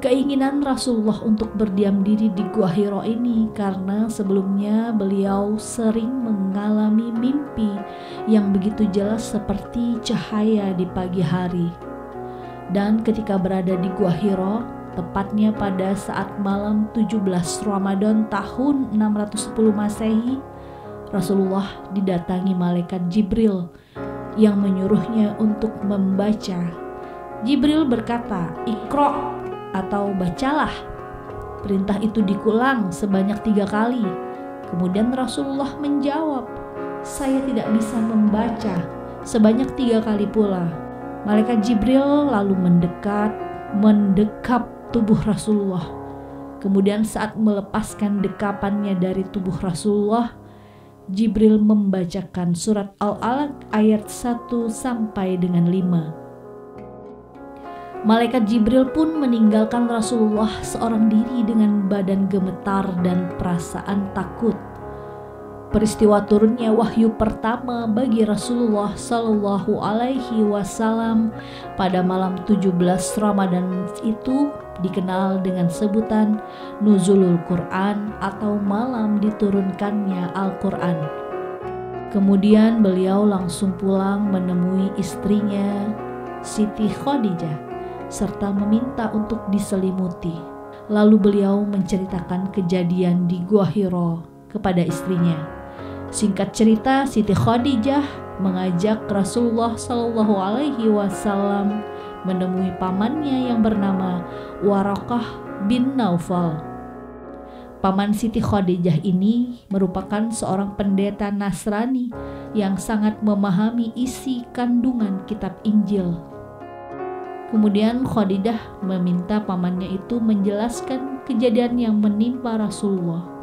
keinginan Rasulullah untuk berdiam diri di Gua Hiro ini karena sebelumnya beliau sering mengalami mimpi yang begitu jelas seperti cahaya di pagi hari. Dan ketika berada di Gua Hiro, tepatnya pada saat malam 17 Ramadan tahun 610 Masehi, Rasulullah didatangi malaikat Jibril yang menyuruhnya untuk membaca. Jibril berkata, "Iqra" atau bacalah. Perintah itu dikulang sebanyak 3 kali. Kemudian Rasulullah menjawab, "Saya tidak bisa membaca," sebanyak 3 kali pula. Malaikat Jibril lalu mendekap tubuh Rasulullah. Kemudian saat melepaskan dekapannya dari tubuh Rasulullah, Jibril membacakan surat Al-Alaq ayat 1 sampai dengan 5. Malaikat Jibril pun meninggalkan Rasulullah seorang diri dengan badan gemetar dan perasaan takut. Peristiwa turunnya wahyu pertama bagi Rasulullah Shallallahu Alaihi Wasallam pada malam 17 Ramadan itu dikenal dengan sebutan Nuzulul Quran atau malam diturunkannya Al-Quran. Kemudian beliau langsung pulang menemui istrinya Siti Khadijah serta meminta untuk diselimuti. Lalu beliau menceritakan kejadian di Gua Hiro kepada istrinya. Singkat cerita, Siti Khadijah mengajak Rasulullah Shallallahu Alaihi Wasallam menemui pamannya yang bernama Waraqah bin Naufal. Paman Siti Khadijah ini merupakan seorang pendeta Nasrani yang sangat memahami isi kandungan kitab Injil. Kemudian Khadijah meminta pamannya itu menjelaskan kejadian yang menimpa Rasulullah.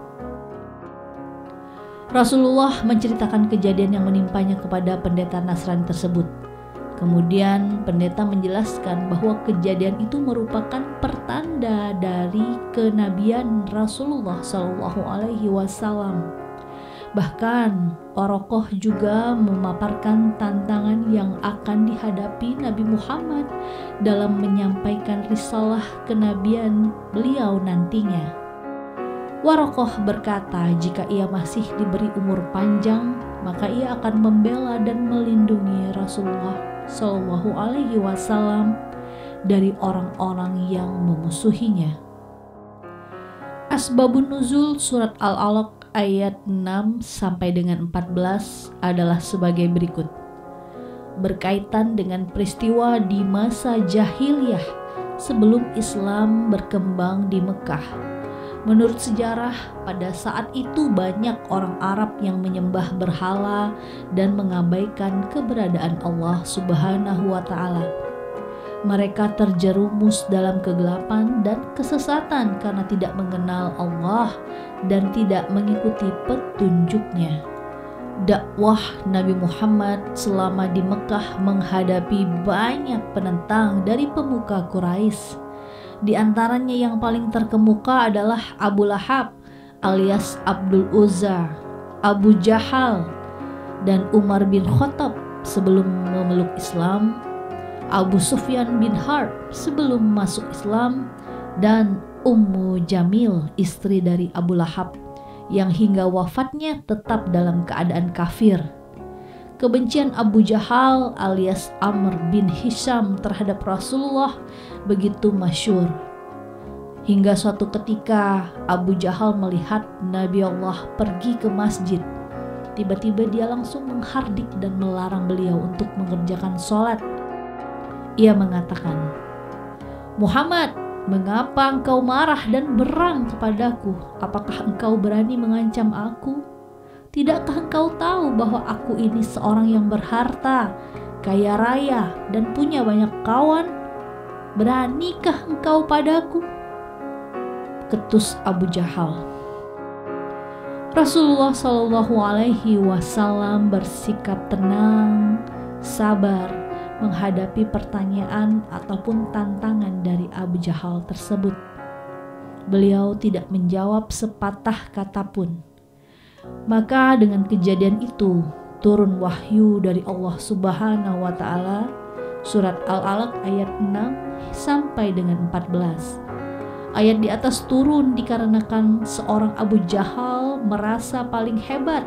Rasulullah menceritakan kejadian yang menimpanya kepada pendeta Nasrani tersebut. Kemudian pendeta menjelaskan bahwa kejadian itu merupakan pertanda dari kenabian Rasulullah Shallallahu Alaihi Wasallam. Bahkan Waraqah juga memaparkan tantangan yang akan dihadapi Nabi Muhammad dalam menyampaikan risalah kenabian beliau nantinya. Waraqah berkata jika ia masih diberi umur panjang, maka ia akan membela dan melindungi Rasulullah Shallallahu Alaihi Wasallam dari orang-orang yang memusuhinya. Asbabun nuzul surat Al-Alaq ayat 6 sampai dengan 14 adalah sebagai berikut. Berkaitan dengan peristiwa di masa jahiliyah sebelum Islam berkembang di Mekah. Menurut sejarah, pada saat itu banyak orang Arab yang menyembah berhala dan mengabaikan keberadaan Allah Subhanahu wa Ta'ala. Mereka terjerumus dalam kegelapan dan kesesatan karena tidak mengenal Allah dan tidak mengikuti petunjuknya. Dakwah Nabi Muhammad selama di Mekah menghadapi banyak penentang dari pemuka Quraisy. Di antaranya yang paling terkemuka adalah Abu Lahab alias Abdul Uzza, Abu Jahal, dan Umar bin Khattab sebelum memeluk Islam, Abu Sufyan bin Harb sebelum masuk Islam, dan Ummu Jamil, istri dari Abu Lahab, yang hingga wafatnya tetap dalam keadaan kafir. Kebencian Abu Jahal alias Amr bin Hisham terhadap Rasulullah begitu masyhur. Hingga suatu ketika Abu Jahal melihat Nabi Allah pergi ke masjid. Tiba-tiba dia langsung menghardik dan melarang beliau untuk mengerjakan sholat. Ia mengatakan, "Muhammad, mengapa engkau marah dan berang kepadaku? Apakah engkau berani mengancam aku? Tidakkah engkau tahu bahwa aku ini seorang yang berharta, kaya raya, dan punya banyak kawan? Beranikah engkau padaku?" Ketus Abu Jahal. Rasulullah Shallallahu Alaihi Wasallam bersikap tenang, sabar menghadapi pertanyaan ataupun tantangan dari Abu Jahal tersebut. Beliau tidak menjawab sepatah kata pun. Maka dengan kejadian itu turun wahyu dari Allah Subhanahu wa Ta'ala, surat Al-Alaq ayat 6 sampai dengan 14. Ayat di atas turun dikarenakan seorang Abu Jahal merasa paling hebat,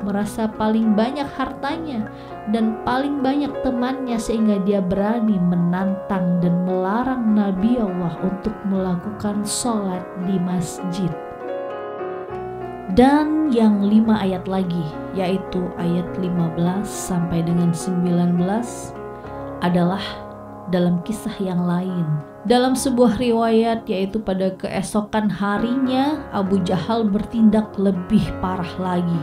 merasa paling banyak hartanya dan paling banyak temannya, sehingga dia berani menantang dan melarang Nabi Allah untuk melakukan sholat di masjid. Dan yang 5 ayat lagi, yaitu ayat 15 sampai dengan 19 adalah dalam kisah yang lain. Dalam sebuah riwayat, yaitu pada keesokan harinya Abu Jahal bertindak lebih parah lagi.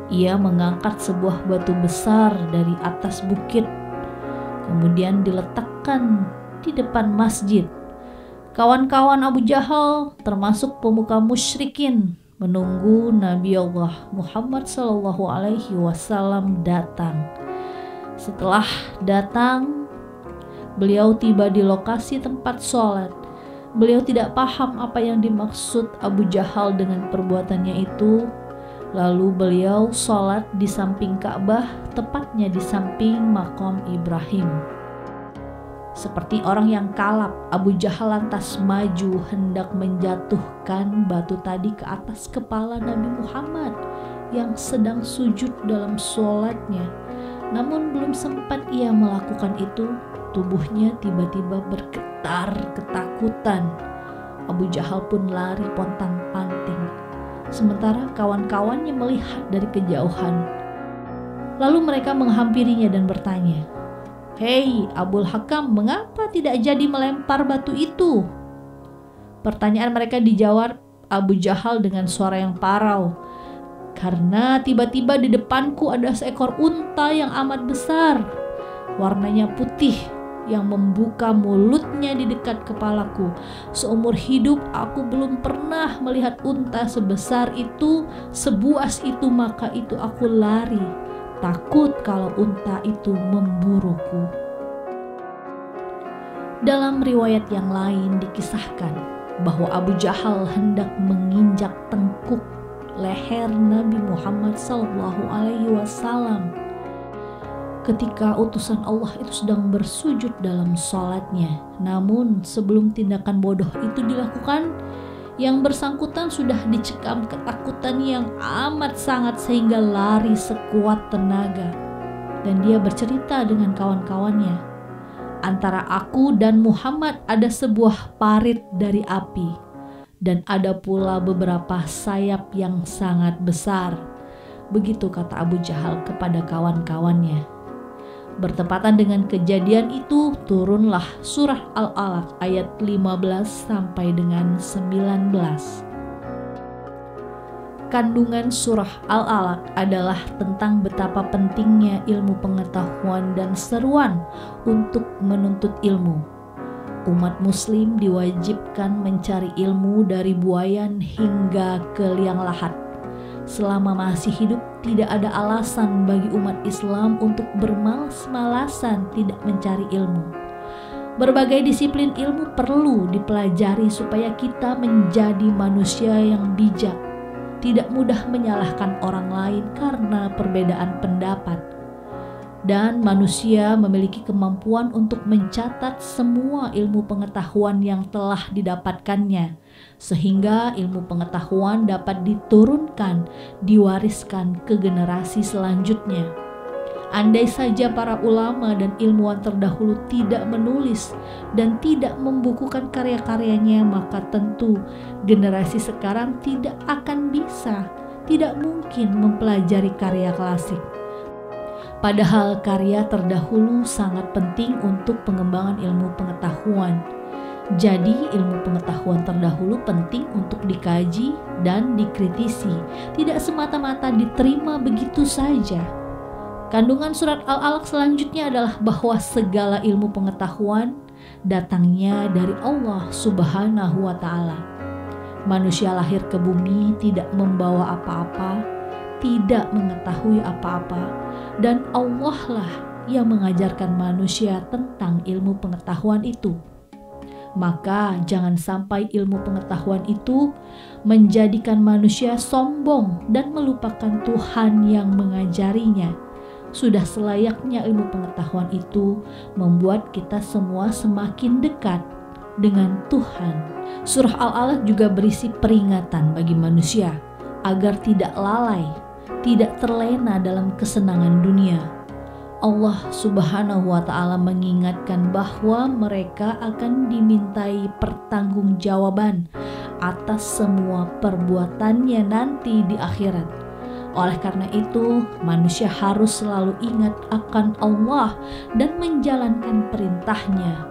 Ia mengangkat sebuah batu besar dari atas bukit, kemudian diletakkan di depan masjid. Kawan-kawan Abu Jahal, termasuk pemuka musyrikin, menunggu Nabi Allah Muhammad SAW datang. Setelah datang, beliau tiba di lokasi tempat sholat. Beliau tidak paham apa yang dimaksud Abu Jahal dengan perbuatannya itu. Lalu beliau sholat di samping Ka'bah, tepatnya di samping makam Ibrahim. Seperti orang yang kalap, Abu Jahal lantas maju hendak menjatuhkan batu tadi ke atas kepala Nabi Muhammad yang sedang sujud dalam sholatnya. Namun belum sempat ia melakukan itu, tubuhnya tiba-tiba bergetar ketakutan. Abu Jahal pun lari pontang-panting, sementara kawan-kawannya melihat dari kejauhan. Lalu mereka menghampirinya dan bertanya, "Hei Abul Hakam, mengapa tidak jadi melempar batu itu?" Pertanyaan mereka dijawab Abu Jahal dengan suara yang parau, "Karena tiba-tiba di depanku ada seekor unta yang amat besar, warnanya putih, yang membuka mulutnya di dekat kepalaku. Seumur hidup aku belum pernah melihat unta sebesar itu, sebuas itu, maka itu aku lari, takut kalau unta itu memburuku." Dalam riwayat yang lain dikisahkan bahwa Abu Jahal hendak menginjak tengkuk leher Nabi Muhammad SAW ketika utusan Allah itu sedang bersujud dalam sholatnya. Namun sebelum tindakan bodoh itu dilakukan, yang bersangkutan sudah dicekam ketakutan yang amat sangat sehingga lari sekuat tenaga. Dan dia bercerita dengan kawan-kawannya, "Antara aku dan Muhammad ada sebuah parit dari api, dan ada pula beberapa sayap yang sangat besar." Begitu kata Abu Jahal kepada kawan-kawannya. Bertepatan dengan kejadian itu, turunlah surah Al-Alaq ayat 15 sampai dengan 19. Kandungan surah Al-Alaq adalah tentang betapa pentingnya ilmu pengetahuan dan seruan untuk menuntut ilmu. Umat muslim diwajibkan mencari ilmu dari buayan hingga ke liang lahat. Selama masih hidup, tidak ada alasan bagi umat Islam untuk bermalas-malasan tidak mencari ilmu. Berbagai disiplin ilmu perlu dipelajari supaya kita menjadi manusia yang bijak, tidak mudah menyalahkan orang lain karena perbedaan pendapat, dan manusia memiliki kemampuan untuk mencatat semua ilmu pengetahuan yang telah didapatkannya, sehingga ilmu pengetahuan dapat diturunkan, diwariskan ke generasi selanjutnya. Andai saja para ulama dan ilmuwan terdahulu tidak menulis dan tidak membukukan karya-karyanya, maka tentu generasi sekarang tidak akan bisa, tidak mungkin mempelajari karya klasik. Padahal karya terdahulu sangat penting untuk pengembangan ilmu pengetahuan. Jadi ilmu pengetahuan terdahulu penting untuk dikaji dan dikritisi, tidak semata-mata diterima begitu saja. Kandungan surat Al-Alaq selanjutnya adalah bahwa segala ilmu pengetahuan datangnya dari Allah Subhanahu wa Ta'ala. Manusia lahir ke bumi tidak membawa apa-apa, tidak mengetahui apa-apa, dan Allah lah yang mengajarkan manusia tentang ilmu pengetahuan itu. Maka jangan sampai ilmu pengetahuan itu menjadikan manusia sombong dan melupakan Tuhan yang mengajarinya. Sudah selayaknya ilmu pengetahuan itu membuat kita semua semakin dekat dengan Tuhan. Surah Al-Alaq juga berisi peringatan bagi manusia agar tidak lalai, tidak terlena dalam kesenangan dunia. Allah Subhanahu wa Ta'ala mengingatkan bahwa mereka akan dimintai pertanggungjawaban atas semua perbuatannya nanti di akhirat. Oleh karena itu, manusia harus selalu ingat akan Allah dan menjalankan perintahnya.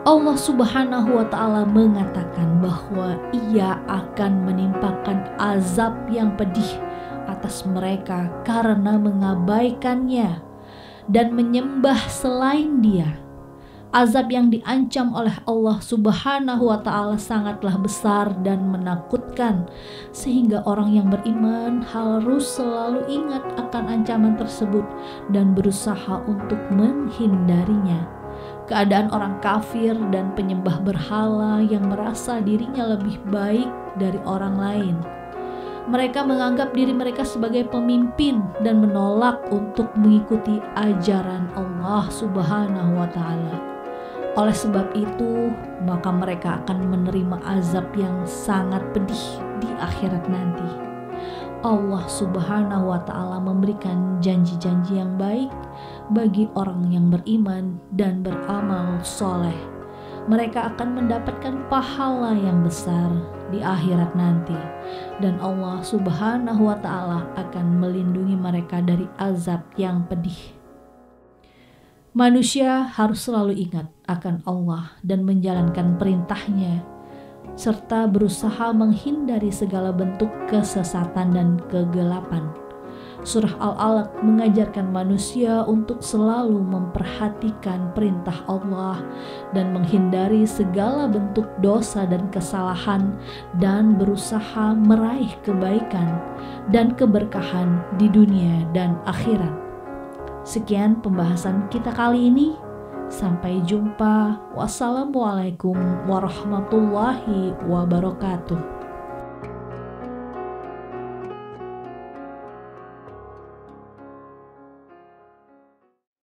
Allah Subhanahu wa Ta'ala mengatakan bahwa Ia akan menimpakan azab yang pedih atas mereka karena mengabaikannya dan menyembah selain Dia. Azab yang diancam oleh Allah Subhanahu wa Ta'ala sangatlah besar dan menakutkan, sehingga orang yang beriman harus selalu ingat akan ancaman tersebut dan berusaha untuk menghindarinya. Keadaan orang kafir dan penyembah berhala yang merasa dirinya lebih baik dari orang lain. Mereka menganggap diri mereka sebagai pemimpin dan menolak untuk mengikuti ajaran Allah Subhanahu wa Ta'ala. Oleh sebab itu, maka mereka akan menerima azab yang sangat pedih di akhirat nanti. Allah Subhanahu wa Ta'ala memberikan janji-janji yang baik bagi orang yang beriman dan beramal soleh. Mereka akan mendapatkan pahala yang besar di akhirat nanti, dan Allah Subhanahu wa Ta'ala akan melindungi mereka dari azab yang pedih. Manusia harus selalu ingat akan Allah dan menjalankan perintahnya, serta berusaha menghindari segala bentuk kesesatan dan kegelapan. Surah Al-Alaq mengajarkan manusia untuk selalu memperhatikan perintah Allah dan menghindari segala bentuk dosa dan kesalahan, dan berusaha meraih kebaikan dan keberkahan di dunia dan akhirat. Sekian pembahasan kita kali ini. Sampai jumpa. Wassalamualaikum warahmatullahi wabarakatuh.